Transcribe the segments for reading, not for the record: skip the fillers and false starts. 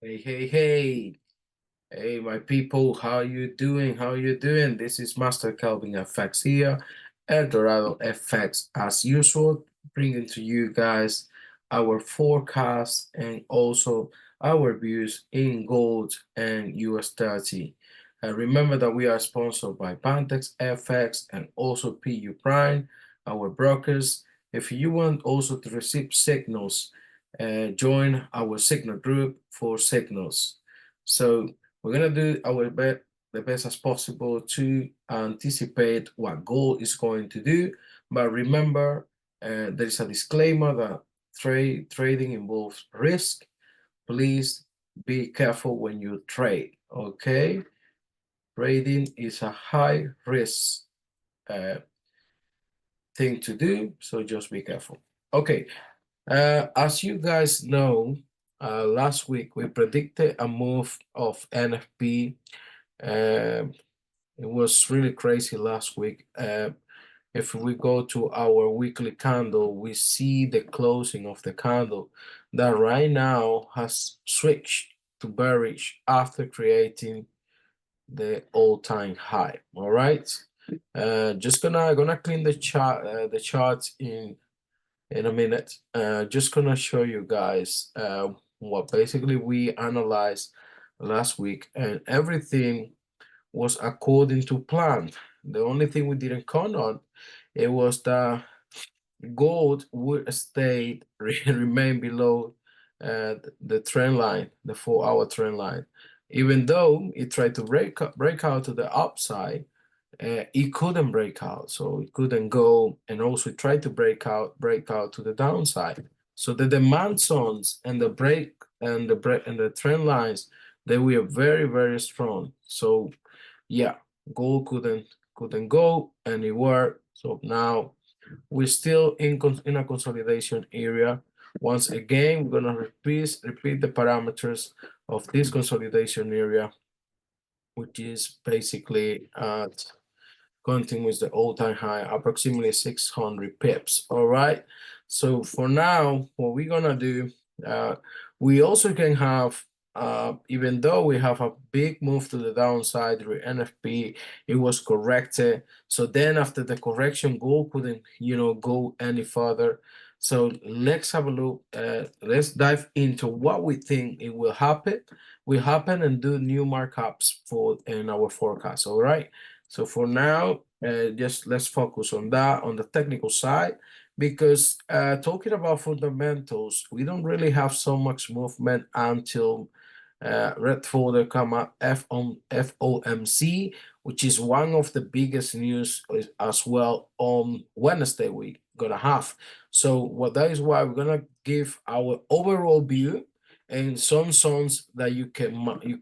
Hey, my people, how you doing? How you doing? This is Master Kelvin FX here, Eldorado FX as usual, bringing to you guys our forecast and also our views in gold and US30. Remember that we are sponsored by Vantage FX and also PU Prime, our brokers. If you want also to receive signals, join our signal group for signals. So we're gonna do our the best as possible to anticipate what gold is going to do. But remember, there is a disclaimer that trading involves risk. Please be careful when you trade. Okay, trading is a high risk uh, thing to do, so just be careful. Okay, as you guys know, last week we predicted a move of NFP. It was really crazy last week. If we go to our weekly candle, we see the closing of the candle that right now has switched to bearish after creating the all-time high. All right. Just gonna clean the charts in a minute. Just gonna show you guys what basically we analyzed last week, and everything was according to plan. The only thing we didn't count on it was that gold would stay remain below the trend line, the 4-hour trend line. Even though it tried to break out to the upside, it couldn't break out, so it couldn't go, and also it tried to break out to the downside. So the demand zones and the break and the trend lines, they were very strong. So yeah, gold couldn't go anywhere. So now we're still in a consolidation area. Once again, we're gonna repeat the parameters of this consolidation area, which is basically at continues the all-time high, approximately 600 pips. All right. So for now, what we're gonna do, we also can have, even though we have a big move to the downside with NFP, it was corrected. So then after the correction, gold couldn't, go any further. So let's have a look. Let's dive into what we think it will happen. And do new markups for in our forecast. All right. So for now, just let's focus on that on the technical side, because talking about fundamentals, we don't really have so much movement until red folder comma FOMC, which is one of the biggest news as well on Wednesday we're gonna have. So what that is why we're gonna give our overall view and some zones that you can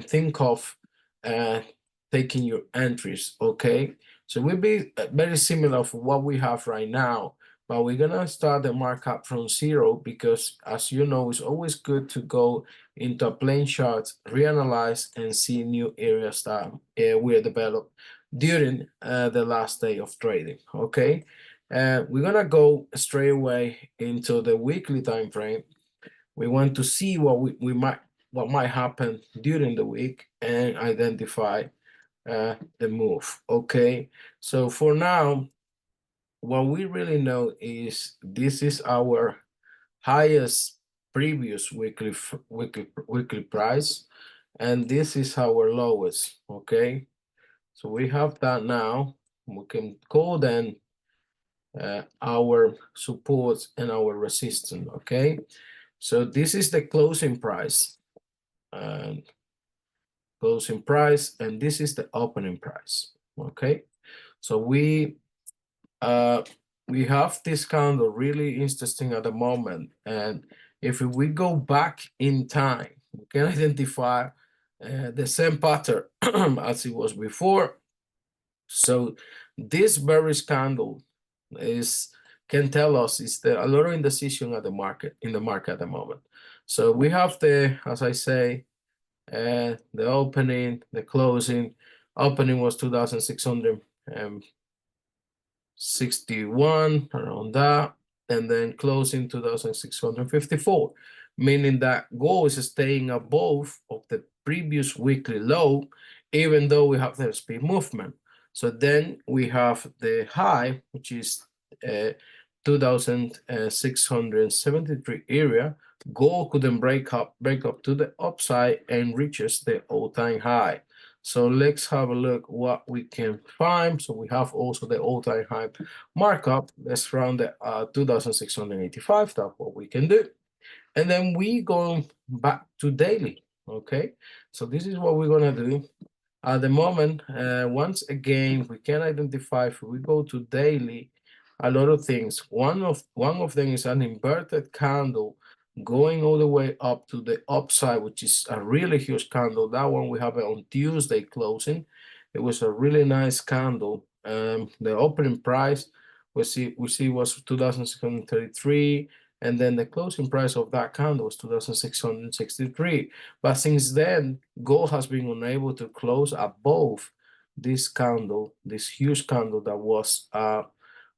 think of uh, taking your entries. Okay, so we'll be very similar for what we have right now, but we're gonna start the markup from zero, because as you know, it's always good to go into a plain chart, reanalyze, and see new areas that we developed during the last day of trading. Okay, we're gonna go straight away into the weekly time frame. We want to see what might happen during the week and identify the move. Okay, so for now, what we really know is this is our highest previous weekly price, and this is our lowest. Okay, so we have that now. We can call then our supports and our resistance. Okay, so this is the closing price, and this is the opening price. Okay, so we have this candle really interesting at the moment, and if we go back in time, we can identify the same pattern as it was before. So this bearish candle can tell us is there a lot of indecision at the market at the moment. So we have as I say, the opening, the closing. Opening was 2,661, around that, and then closing 2,654. meaning that gold is staying above of the previous weekly low, even though we have the speed movement. So then we have the high, which is 2,673 area. Gold couldn't break up to the upside and reaches the all-time high. So let's have a look what we can find. So we have also the all-time high markup. Let's round the 2,685. That's what we can do. And then we go back to daily, okay? So this is what we're gonna do. At the moment, once again, we can identify if we go to daily, a lot of things. One of them is an inverted candle going all the way up to the upside, which is a really huge candle. That one we have it on Tuesday closing. It was a really nice candle. The opening price we see was 2,633, and then the closing price of that candle was 2,663. But since then, gold has been unable to close above this candle, this huge candle that was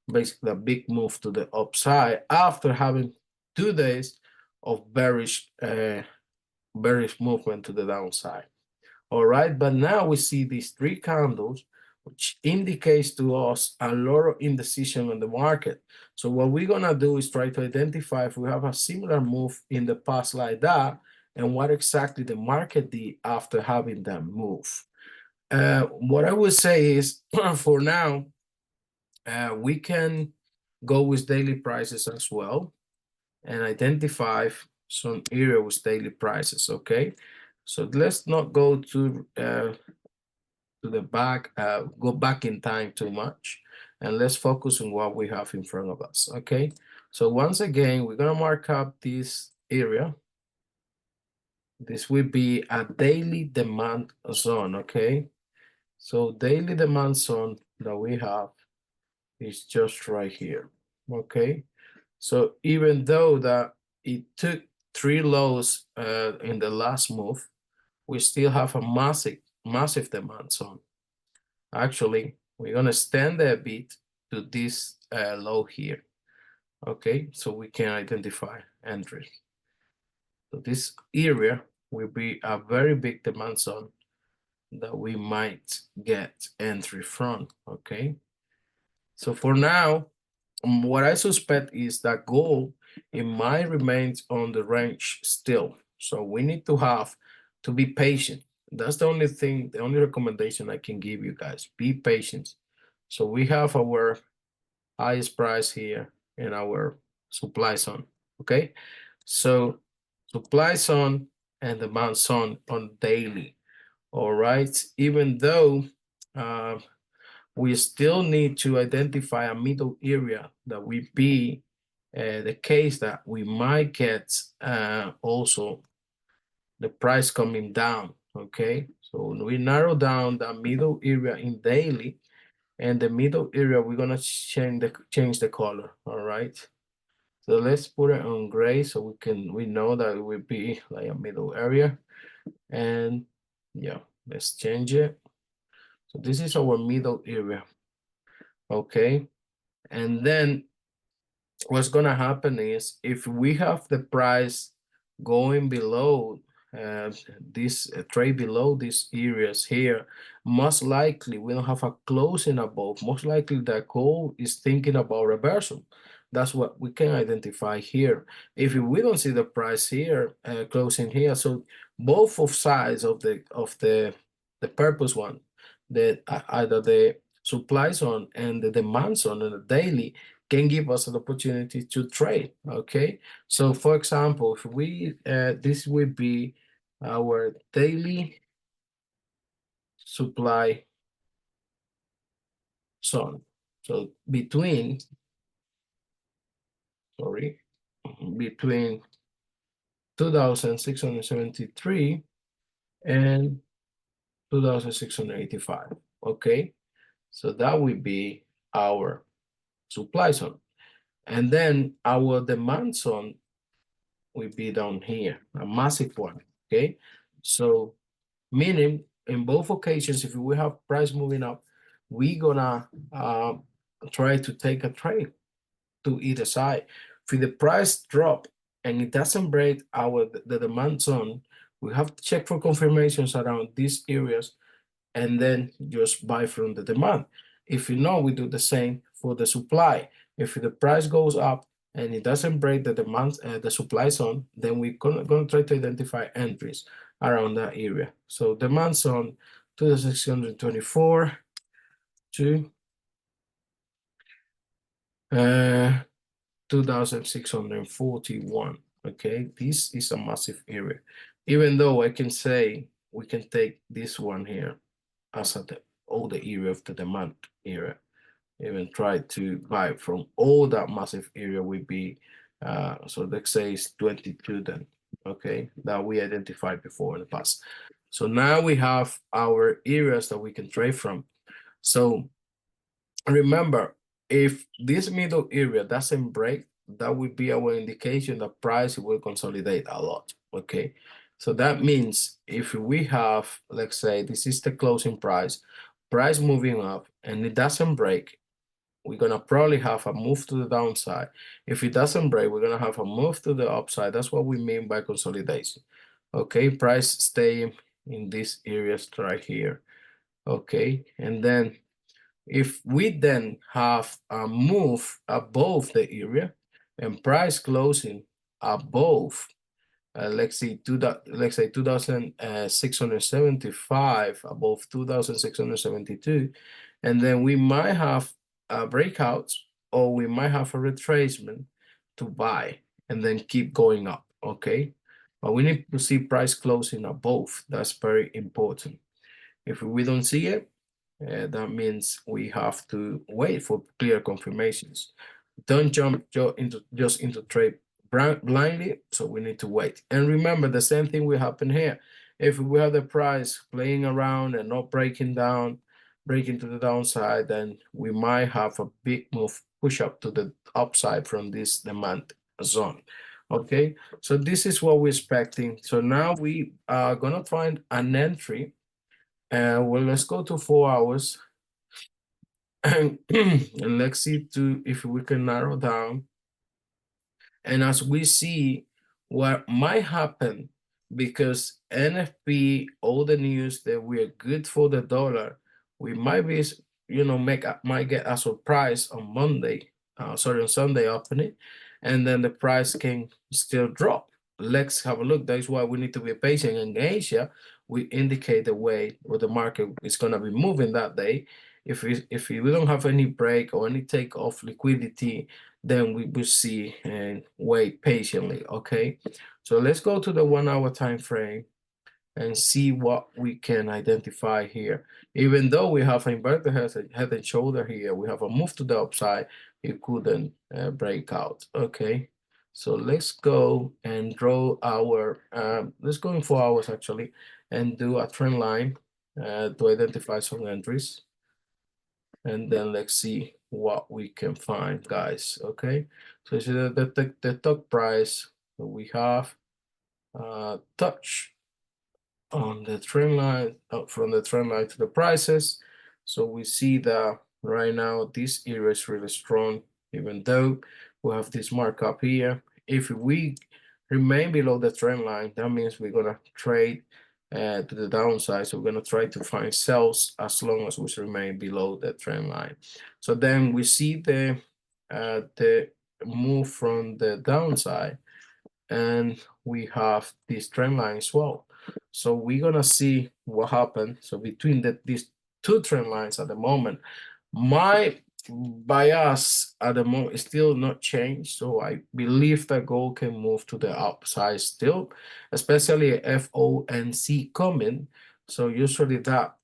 basically a big move to the upside after having 2 days of bearish movement to the downside. All right, but now we see these three candles, which indicates to us a lot of indecision on the market. So what we're gonna do is try to identify if we have a similar move in the past like that, and what exactly the market did after having that move. What I would say is, for now, we can go with daily prices as well and identify some area with daily prices, okay? So let's not go to the back, go back in time too much, and let's focus on what we have in front of us, okay? So once again, we're gonna mark up this area. This will be a daily demand zone, okay? So daily demand zone that we have is just right here, okay? So even though that it took 3 lows in the last move, we still have a massive demand zone. Actually, we're gonna stand a bit to this low here, okay? So we can identify entries. So this area will be a very big demand zone that we might get entry from, okay? So for now, what I suspect is that gold, it might remain on the range still. So we need to be patient. That's the only thing, the only recommendation I can give you guys. Be patient. So we have our highest price here in our supply zone, okay? So supply zone and demand zone on daily, all right? Even though we still need to identify a middle area that will be the case that we might get also the price coming down, okay? So we narrow down the middle area in daily, and the middle area, we're gonna change the color, all right? So let's put it on gray so we know that it will be like a middle area. And yeah, let's change it. So this is our middle area, okay? And then what's gonna happen is if we have the price going below this trade below these areas here, most likely we don't have a closing above. Most likely the gold is thinking about reversal. That's what we can identify here. If we don't see the price here closing here, so both of sides of the purpose one, that either the supply zone and the demand zone on the daily can give us an opportunity to trade, okay? So for example, if we, this would be our daily supply zone. So between 2,673 and 2,685, okay? So that would be our supply zone. And then our demand zone will be down here, a massive one, okay? So meaning in both occasions, if we have price moving up, we gonna try to take a trade to either side. If the price drop and it doesn't break the demand zone, we have to check for confirmations around these areas and then just buy from the demand. If you know, we do the same for the supply. If the price goes up and it doesn't break the demand, the supply zone, then we're gonna try to identify entries around that area. So demand zone 2624 to 2641. Okay, this is a massive area. Even though I can say we can take this one here as at all the area of the demand area, even try to buy from all that massive area would be, so let's say it's 22 then, okay, that we identified before in the past. So now we have our areas that we can trade from. So remember, if this middle area doesn't break, that would be our indication that price will consolidate a lot, okay? So that means if we have, let's say, this is the closing price moving up, and it doesn't break, we're gonna probably have a move to the downside. If it doesn't break, we're gonna have a move to the upside. That's what we mean by consolidation. Okay, price stay in these areas right here. Okay, and then if we then have a move above the area and price closing above, let's say 2,675, above 2,672, and then we might have a breakout or we might have a retracement to buy and then keep going up, okay? But we need to see price closing above. That's very important. If we don't see it, that means we have to wait for clear confirmations. Don't jump just into trade blindly, so we need to wait. And remember, the same thing will happen here. If we have the price playing around and not breaking down, breaking to the downside, then we might have a big move push up to the upside from this demand zone. Okay, so this is what we're expecting. So now we are gonna find an entry. Well, let's go to 4 hours and let's see if we can narrow down. And as we see what might happen, because NFP, all the news that we are good for the dollar, we might be, might get a surprise on Monday, sorry, on Sunday opening, and then the price can still drop. Let's have a look. That's why we need to be patient. In Asia, we indicate the way where the market is going to be moving that day. If we don't have any break or any take off liquidity, then we will see and wait patiently. Okay, so let's go to the 1 hour time frame and see what we can identify here. Even though we have inverted head and shoulder here, we have a move to the upside, it couldn't break out. Okay, so let's go and draw our let's go in 4 hours actually and do a trend line to identify some entries, and then let's see what we can find, guys. Okay, so see the top price that we have touch on the trend line, from the trend line to the prices. So we see that right now this area is really strong, even though we have this markup here. If we remain below the trend line, that means we're gonna trade to the downside. So we're gonna try to find sells as long as we remain below the trend line. So then we see the move from the downside, and we have this trend line as well. So we're gonna see what happened. So between these two trend lines at the moment, my bias at the moment is still not changed. So I believe that gold can move to the upside still, especially FOMC coming. So usually that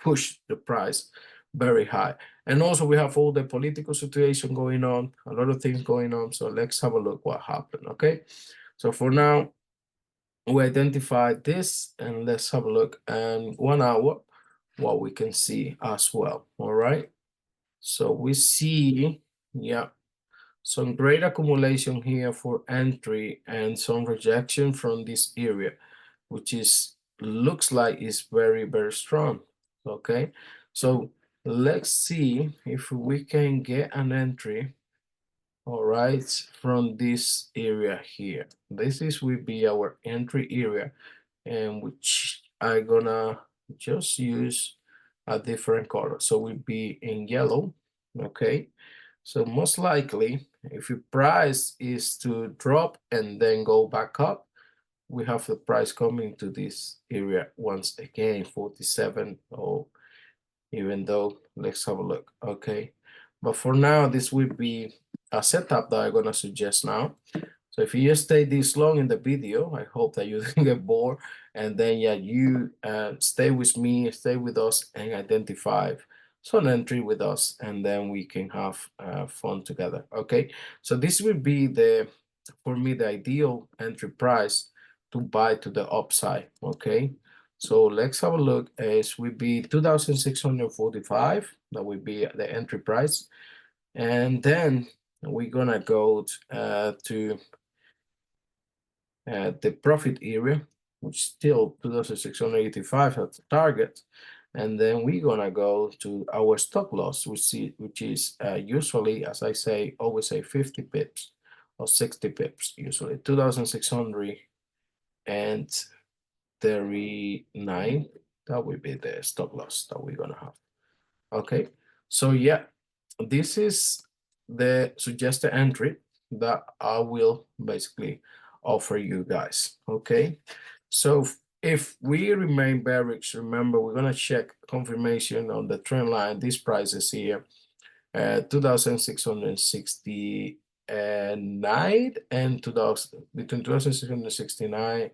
push the price very high. And also we have all the political situation going on, a lot of things going on. So let's have a look what happened, okay? So for now, we identified this, and let's have a look and 1 hour what we can see as well. All right, so we see, yeah, some great accumulation here for entry and some rejection from this area, which is looks like it's very, very strong. Okay, so let's see if we can get an entry all right, from this area here. This is will be our entry area, and which I'm gonna just use a different color. So we'll be in yellow, okay? So most likely, if your price is to drop and then go back up, we have the price coming to this area once again, 47, or even though, let's have a look, okay? But for now, this will be a setup that I'm gonna suggest now. So if you stay this long in the video, I hope that you didn't get bored, and then yeah, you stay with me, stay with us, and identify some entry with us, and then we can have fun together. Okay, so this will be the, for me, the ideal entry price to buy to the upside. Okay, so let's have a look. It will be 2,645. That will be the entry price, and then we're gonna go to the profit area, which still 2,685 at the target. And then we're gonna go to our stop loss, which is usually, as I say, always say 50 pips or 60 pips, usually 2,639. That will be the stop loss that we're gonna have. Okay, so yeah, this is the suggested entry that I will basically offer you guys. Okay, so if we remain bearish, remember we're gonna check confirmation on the trend line. These prices here, 2,669 and 2000, between 2,669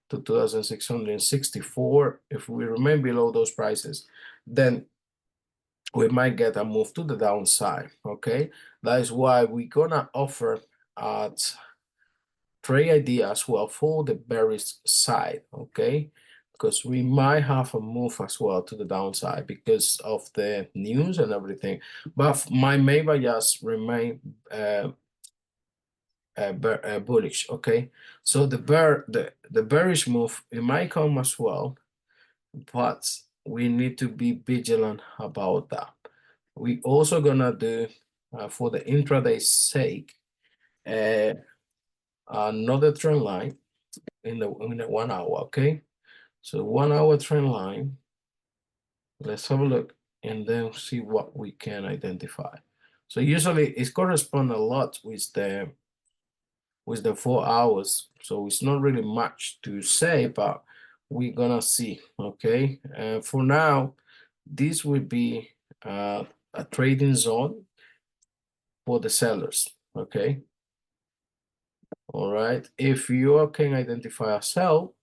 to 2,664. If we remain below those prices, then we might get a move to the downside. Okay, that is why we're gonna offer trade idea as well for the bearish side. Okay, because we might have a move as well to the downside because of the news and everything, but my main bias remain bullish. Okay, so the bearish move, it might come as well, but we need to be vigilant about that. We also gonna do, for the intraday sake, another trend line in the 1 hour. Okay, so 1 hour trend line. Let's have a look and then see what we can identify. So usually it corresponds a lot with the 4 hours, so it's not really much to say, but we're gonna see. Okay, for now, this will be a trading zone for the sellers. Okay, all right, if you can identify a sell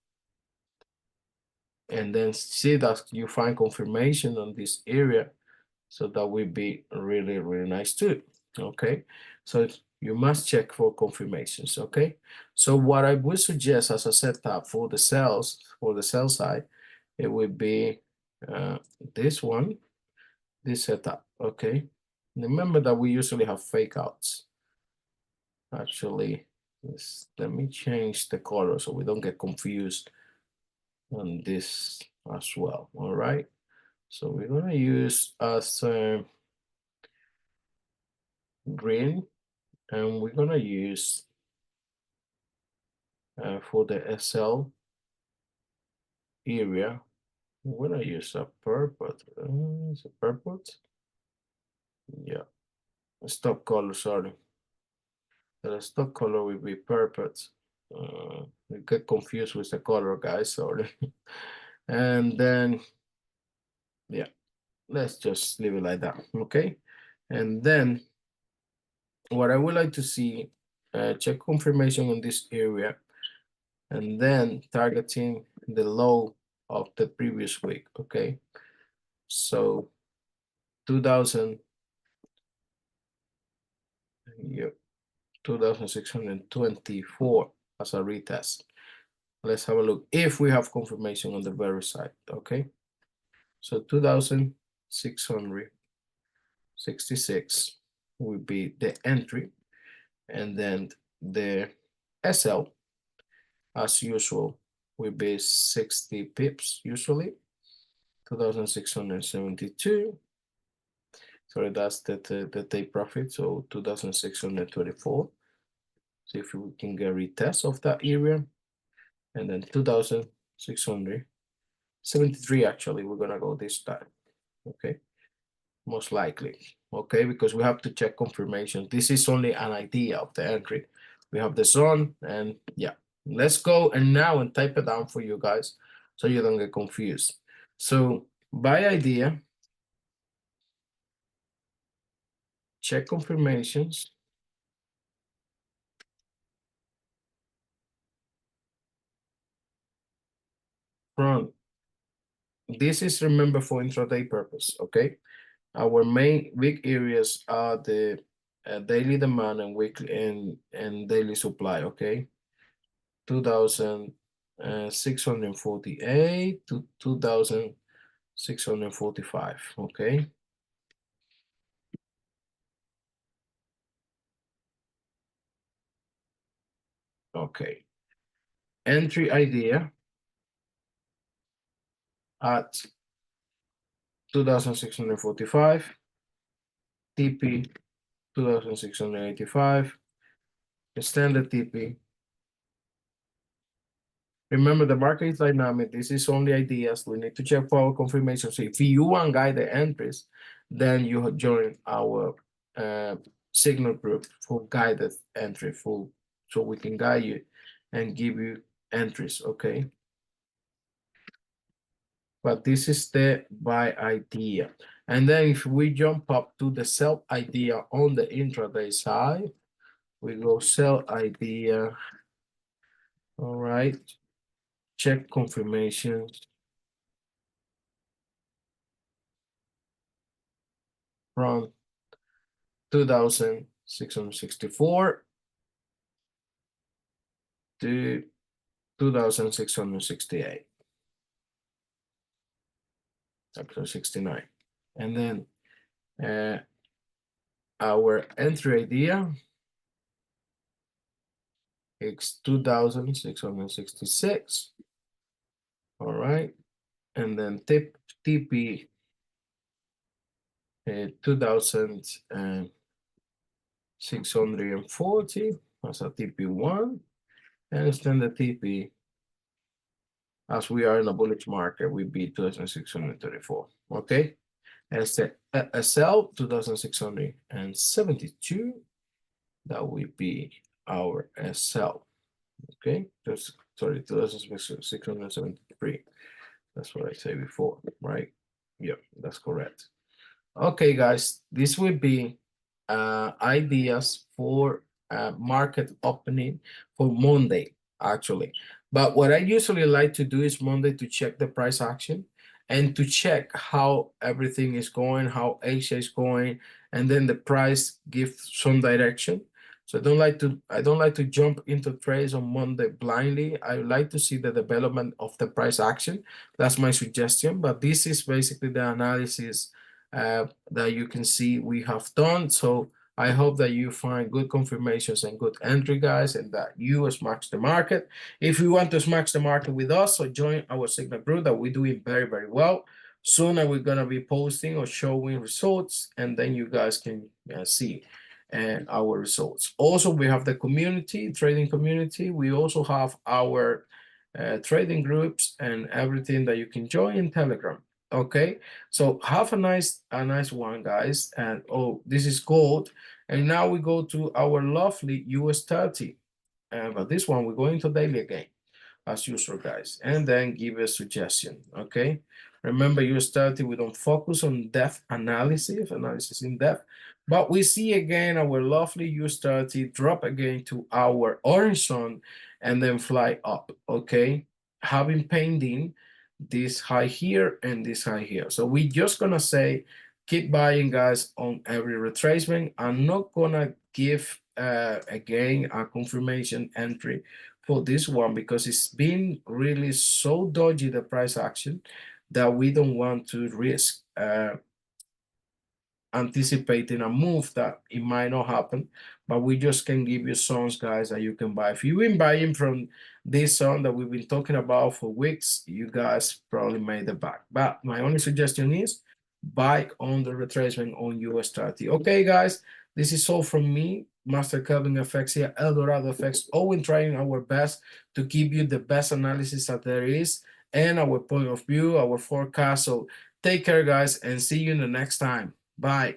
and then see that you find confirmation on this area, so that will be really, really nice too. Okay, so you must check for confirmations. Okay, so what I would suggest as a setup for the sales, for the sell side, it would be this one, this setup. Okay, remember that we usually have fake outs. Actually, let me change the color so we don't get confused on this as well. All right, so we're gonna use as green, and we're gonna use for the SL area, we're gonna use a purple. Is it purple? Yeah, stock color, sorry. The stock color will be purple. We get confused with the color, guys, sorry. And then, yeah, let's just leave it like that, okay? And then, what I would like to see, check confirmation on this area, and then targeting the low of the previous week, okay? So 2000, yep, 2,624 as a retest. Let's have a look if we have confirmation on the very side, okay? So 2,666 will be the entry, and then the SL, as usual, will be 60 pips usually, 2,672, Sorry, that's the take profit. So 2,624. See if we can get a retest of that area. And then 2,673 actually, we're gonna go this time. Okay, most likely. Okay, because we have to check confirmation. This is only an idea of the entry. We have the zone, and yeah, let's go and now and type it down for you guys so you don't get confused. So by idea, check confirmations from this is, remember, for intraday purpose. Okay, our main weak areas are the daily demand and weekly and daily supply. Okay, 2,648 to 2,645. Okay, okay. Entry idea at 2,645, TP 2,685, standard TP. Remember, the market is dynamic. This is only ideas. We need to check for our confirmation. So if you want guided entries, then you join our signal group for guided entry, so we can guide you and give you entries, okay? But this is the buy idea. And then if we jump up to the sell idea on the intraday side, we go sell idea. All right, check confirmations from 2,664 to 2,668. Actually 69. And then our entry idea is 2,666. All right. And then TP 2,640 as a TP1, and standard TP, as we are in a bullish market, would be 2,634. Okay. As the SL 2,672, that would be our SL. Okay, just sorry, 2,673. That's what I said before, right? Yeah, that's correct. Okay, guys, this would be ideas for market opening for Monday, actually. But what I usually like to do is Monday to check the price action and to check how everything is going, how Asia is going, and then the price gives some direction. So I don't like to jump into trades on Monday blindly. I like to see the development of the price action. That's my suggestion. But this is basically the analysis that you can see we have done. So I hope that you find good confirmations and good entry, guys, and that you smash the market. If you want to smash the market with us, so join our Signal group that we're doing very, very well. Soon we're gonna be posting or showing results, and then you guys can see our results. Also, we have the community, trading community. We also have our trading groups and everything that you can join in Telegram. Okay, so have a nice one, guys. And oh, this is gold. And now we go to our lovely US30. But this one we're going to daily again, as usual, guys, and then give a suggestion. Okay, remember US30, we don't focus on depth analysis in depth, but we see again our lovely US30 drop again to our orange zone and then fly up. Okay, having pending this high here and this high here. So we just gonna say keep buying, guys, on every retracement. I'm not gonna give again a confirmation entry for this one because it's been really so dodgy, the price action, that we don't want to risk anticipating a move that it might not happen, but we just can give you zones, guys, that you can buy. If you've been buying from this zone that we've been talking about for weeks, you guys probably made it back. But my only suggestion is buy on the retracement on US30. Okay, guys, this is all from me, Master Kelvin FX here, Eldorado FX, always trying our best to give you the best analysis that there is and our point of view, our forecast. So take care, guys, and see you in the next time. Bye.